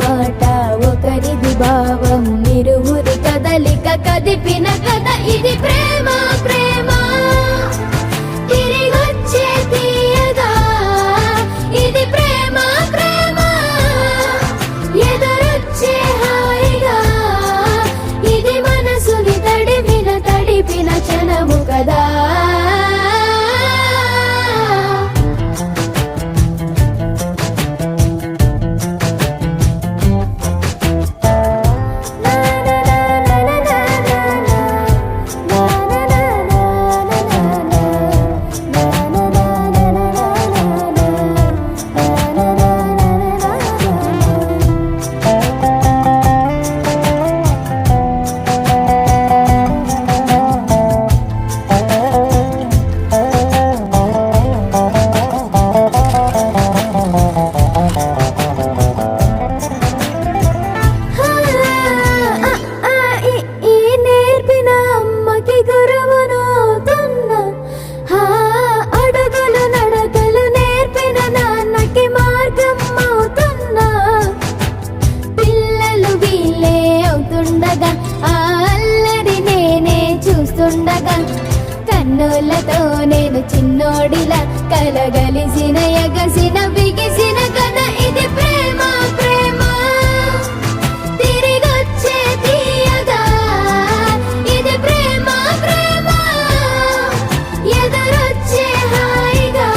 మాట ఒకరిది భావం ఇరువురి కదలిక కదిపిన కథ ఇది ప్రేమ ప్రేమ తిరిగొచ్చే తీయగా ఇది ప్రేమ ప్రేమ ఎదురొచ్చే హాయిగా ఇది మనసుని తడిపిన క్షణము కదా కన్నులతో నేను చిన్నోడిలా కలగలిసిన ఎగసిన బిగిసిన కథ ఇది ప్రేమ ప్రేమ తిరిగొచ్చే తీయగా ఇది ప్రేమ ప్రేమ ఎదురొచ్చే హాయిగా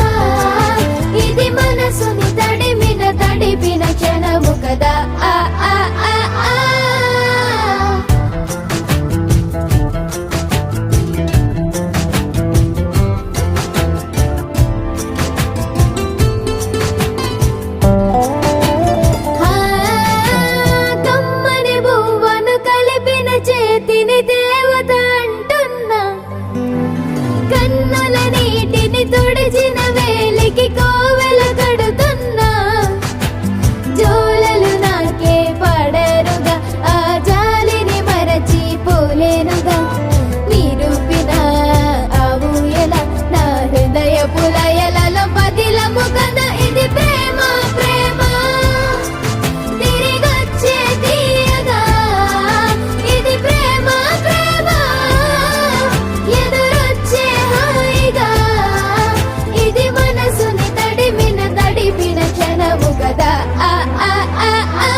ఇది మనసుని తడిపిన క్షణము కదా ఆ ఆ ఆ ఆ తుడిచిన వేలికి కోవెల కడుతున్నా జోలలు నాకే పడరుగా ఆ జాలిని మరచి పోలేనుగా నిరూపిన ఆ ఊయల నా హృదయ పులయలలో పదిలము కదా ఇది ప్రేమ ప్రేమ తిరిగొచ్చే తీయగా ఇది ప్రేమ ప్రేమ ఎదురొచ్చే హాయిగా ఇది మనసుని తడిపిన క్షణము కదా ఆ ఆ ఆ ఆ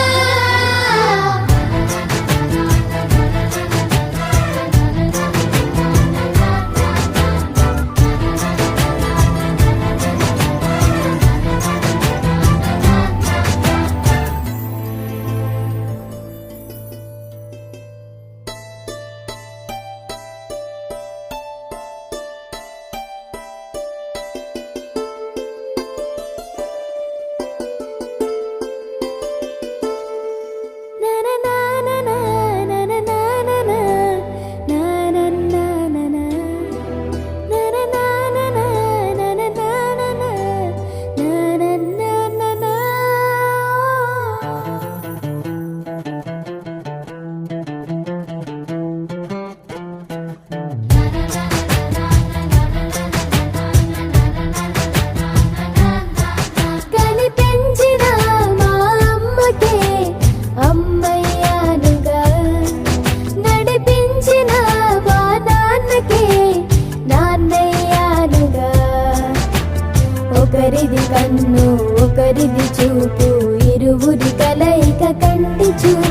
ఒకరిది కన్ను ఒకరిది చూపు ఇరువురి కలయిక కంటి చూపు